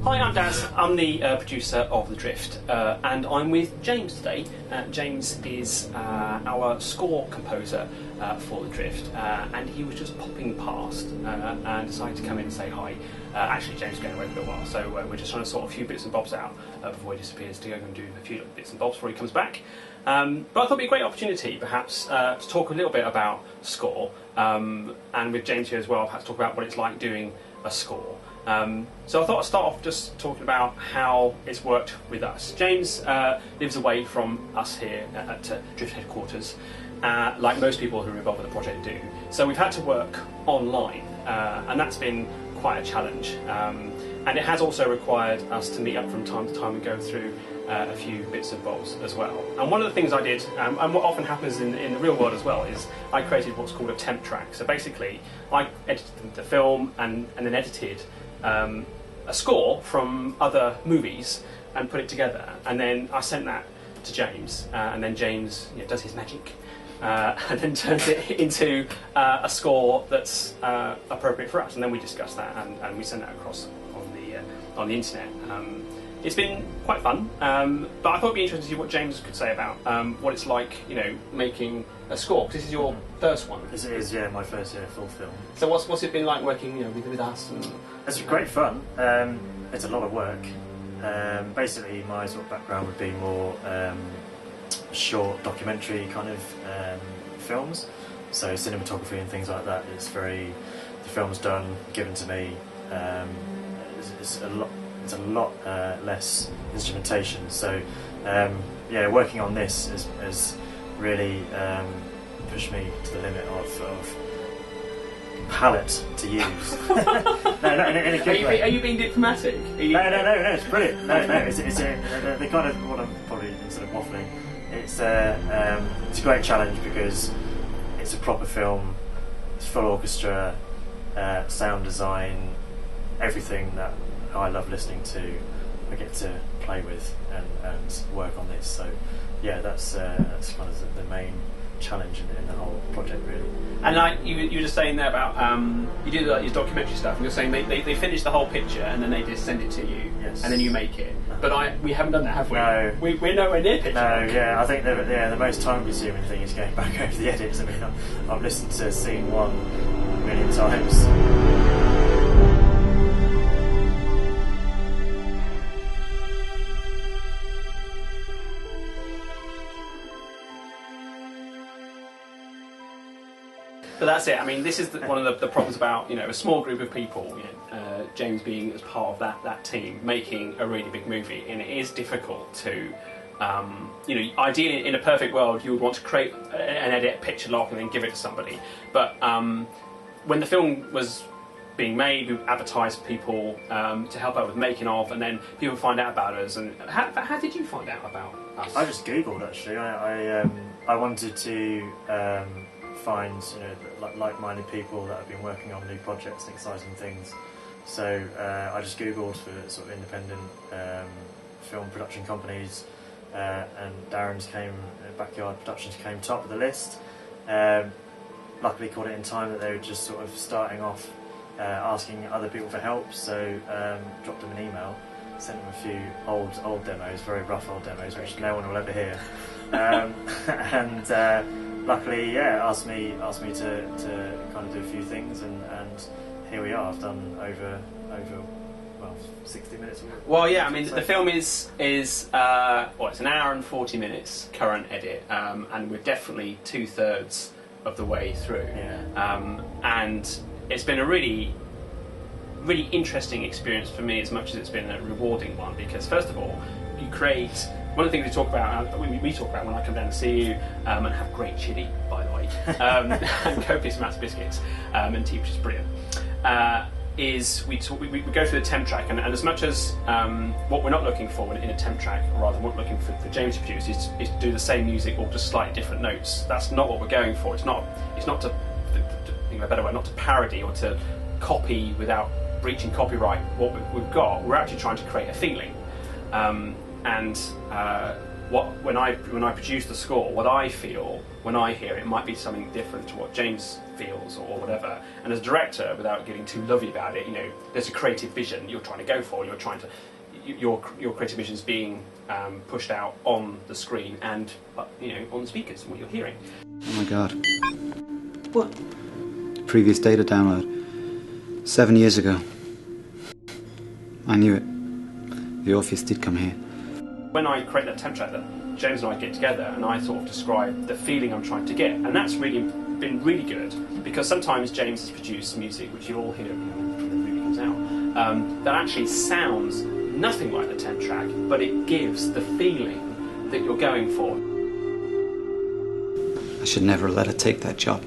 Hi, I'm Daz. I'm the producer of The Drift, and I'm with James today. James is our score composer for The Drift, and he was just popping past and decided to come in and say hi. Actually, James is going away for a while, so we're just trying to sort a few bits and bobs out before he disappears to go and do a few little bits and bobs before he comes back. But I thought it'd be a great opportunity, perhaps, to talk a little bit about score, and with James here as well, perhaps talk about what it's like doing a score. So I thought I'd start off just talking about how it's worked with us. James lives away from us here at Drift headquarters, like most people who are involved with the project do. So we've had to work online, and that's been quite a challenge. And it has also required us to meet up from time to time and go through a few bits and bobs as well. And one of the things I did, and what often happens in the real world as well, is I created what's called a temp track. So basically, I edited the film and then edited a score from other movies and put it together, and then I sent that to James, and then James does his magic and then turns it into a score that's appropriate for us, and then we discuss that and we send that across on the internet. It's been quite fun, but I thought it'd be interesting to see what James could say about what it's like, making a score, because this is your first one. This is, yeah, my first full film. So what's it been like working, with us? It's great fun. It's a lot of work. Basically, my sort of background would be more short documentary kind of films. So cinematography and things like that. The film's done, given to me. It's a lot less instrumentation. So working on this has really pushed me to the limit of palette to use. no, in a good way. Are you being diplomatic? No, it's brilliant. No, it's the kind of what I'm probably sort of waffling. It's a great challenge because it's a proper film. It's full orchestra, sound design, everything that I love listening to. I get to play with and work on this. So yeah, that's kind of the main challenge in the whole project, really. And like you were just saying there about you do your documentary stuff, and you're saying they finish the whole picture and then they just send it to you, yes, and then you make it. But we haven't done that, have we? No. We're nowhere near picture. No, yeah, I think the most time-consuming thing is going back over the edits. I mean, I've listened to scene 1 a million times. But that's it. I mean, this is one of the problems about a small group of people. James being as part of that team, making a really big movie, and it is difficult to. Ideally, in a perfect world, you would want to create an edit, picture lock, and then give it to somebody. But when the film was being made, we advertised people to help out with making of, and then people find out about us. And how did you find out about us? I just Googled, actually. I wanted to find like-minded people that have been working on new projects and exciting things. So I just Googled for sort of independent film production companies, and Darren's Backyard Productions came top of the list. Luckily caught it in time that they were just sort of starting off, asking other people for help. So dropped them an email, sent them a few old demos, very rough old demos, which no one will ever hear. Luckily, asked me to kind of do a few things, and here we are. I've done over 60 minutes of it. Well, yeah, I mean, the film is it's an hour and 40 minutes current edit, and we're definitely 2/3 of the way through. Yeah. And it's been a really, really interesting experience for me, as much as it's been a rewarding one, because first of all, you create. One of the things we talk about when I come down to see you, and have great chili, by the way, and copious amounts of biscuits, and tea, which is brilliant, is we go through the temp track, and as much as what we're not looking for in a temp track, or rather what we're looking for James to produce, is to do the same music or just slightly different notes. That's not what we're going for. It's not to think of a better way, not to parody or to copy without breaching copyright what we've got. We're actually trying to create a feeling. And when I produce the score, what I feel when I hear it might be something different to what James feels or whatever. And as a director, without getting too lovey about it, there's a creative vision you're trying to go for. Your creative vision is being pushed out on the screen and on the speakers and what you're hearing. Oh my God! What? Previous data download. 7 years ago. I knew it. The Orpheus did come here. When I create that temp track, that James and I get together and I sort of describe the feeling I'm trying to get, and that's really been really good, because sometimes James has produced music, which you'll all hear when the movie comes out, that actually sounds nothing like the temp track, but it gives the feeling that you're going for. I should never let her take that job.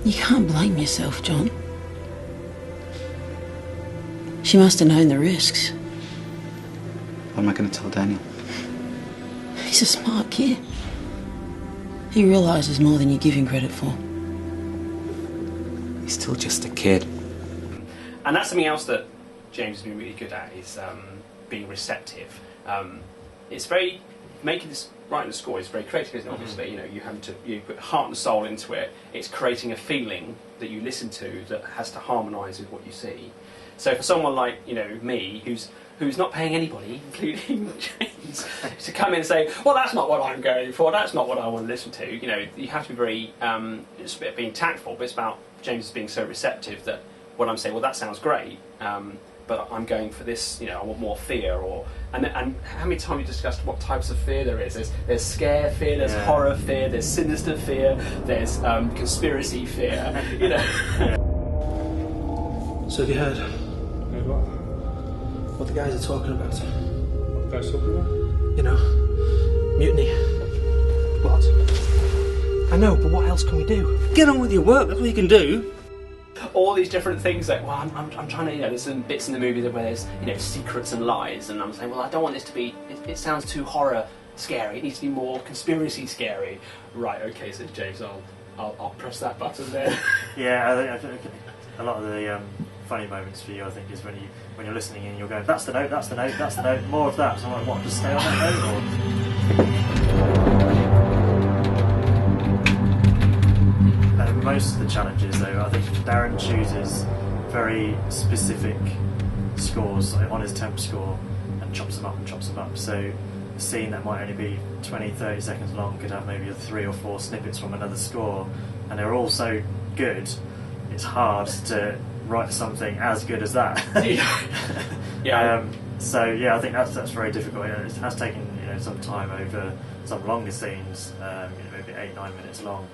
You can't blame yourself, John. She must have known the risks. What am I going to tell Daniel? He's a smart kid. He realises more than you give him credit for. He's still just a kid. And that's something else that James has been really good at, is being receptive. It's very writing the score is very creative, isn't it? Obviously, you put heart and soul into it. It's creating a feeling that you listen to that has to harmonise with what you see. So for someone like me, who's not paying anybody, including James, to come in and say, well, that's not what I'm going for, that's not what I want to listen to, you have to be very, it's a bit being tactful, but it's about James being so receptive that what I'm saying, well, that sounds great, but I'm going for this, I want more fear, and how many times you discussed what types of fear there is? There's scare fear, there's horror fear, there's sinister fear, there's conspiracy fear, So have you heard? What the guys are talking about? What the guys talking about? Mutiny. What? I know, but what else can we do? Get on with your work, that's what you can do. All these different things that, well, I'm trying to, there's some bits in the movie where there's, secrets and lies, and I'm saying, well, I don't want this to be, it sounds too horror scary, it needs to be more conspiracy scary. Right, okay, so James, I'll press that button there. Yeah, I think a lot of the funny moments for you, I think, is when you're listening and you're going, that's the note, that's the note, that's the note, more of that. So I'm like, what, just stay on that note? Or... most of the challenges, though, I think Darren chooses very specific scores on his temp score and chops them up and chops them up. So a scene that might only be 20-30 seconds long could have maybe 3 or 4 snippets from another score, and they're all so good, it's hard to write something as good as that. Yeah. So yeah, I think that's very difficult. It has taken some time over some longer scenes, maybe 8-9 minutes long,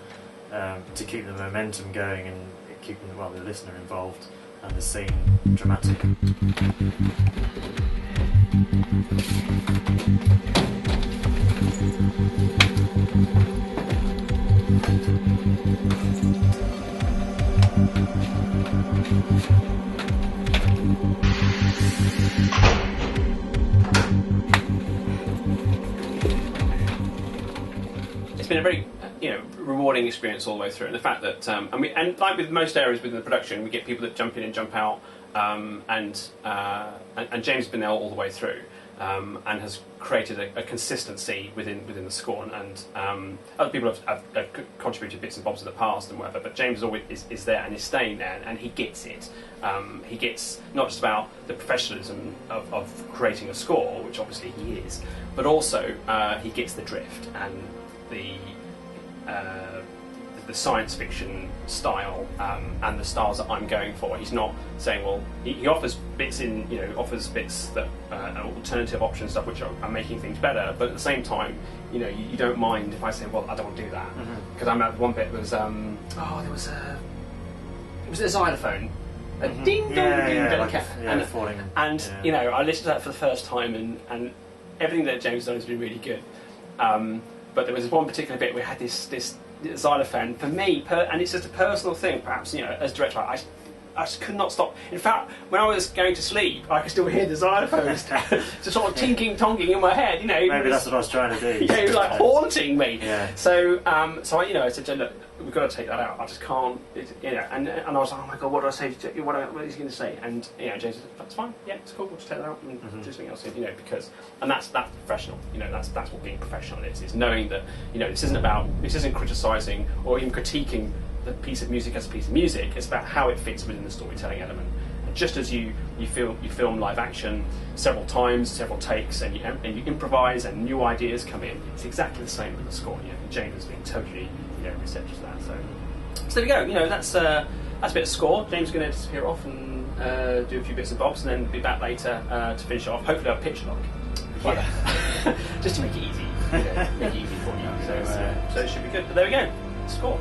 to keep the momentum going and keeping the listener involved and the scene dramatic. It's been a very rewarding experience all the way through, and the fact that and like with most areas within the production, we get people that jump in and jump out, and James has been there all the way through, and has created a consistency within the score, and other people have contributed bits and bobs in the past and whatever, but James is there and is staying there, and he gets it. He gets not just about the professionalism of creating a score, which obviously he is, but also he gets the drift and the science fiction style and the styles that I'm going for. He's not saying, well, he offers bits that alternative option stuff which are making things better, but at the same time, you don't mind if I say, well, I don't want to do that, because I remember one bit was it was a xylophone. A ding dong ding dong cat, and I listened to that for the first time, and everything that James has done has been really good. But there was one particular bit where we had this xylophone. For me, and it's just a personal thing, perhaps, as director, I just could not stop. In fact, when I was going to sleep, I could still hear the xylophone just sort of tinking in my head. Maybe that's what I was trying to do. Like haunting me. Yeah. So I said, look, we've got to take that out. I just can't, and I was like, oh my god, what do I say? What is he going to say? And James said, that's fine, yeah, it's cool, we'll just take that out and do something else, because, and that's professional, that's what being professional is knowing that, this isn't criticising or even critiquing the piece of music as a piece of music, it's about how it fits within the storytelling element. Just as you film live action several times, several takes, and you improvise and new ideas come in, it's exactly the same with the score. James has been totally receptive to that. So there we go. That's a bit of score. James is going to disappear off and do a few bits and bobs, and then be back later to finish off. Hopefully, I'll pitch lock. Yeah. Just to make it easy, make it easy for you. So it should be good. But there we go. Score.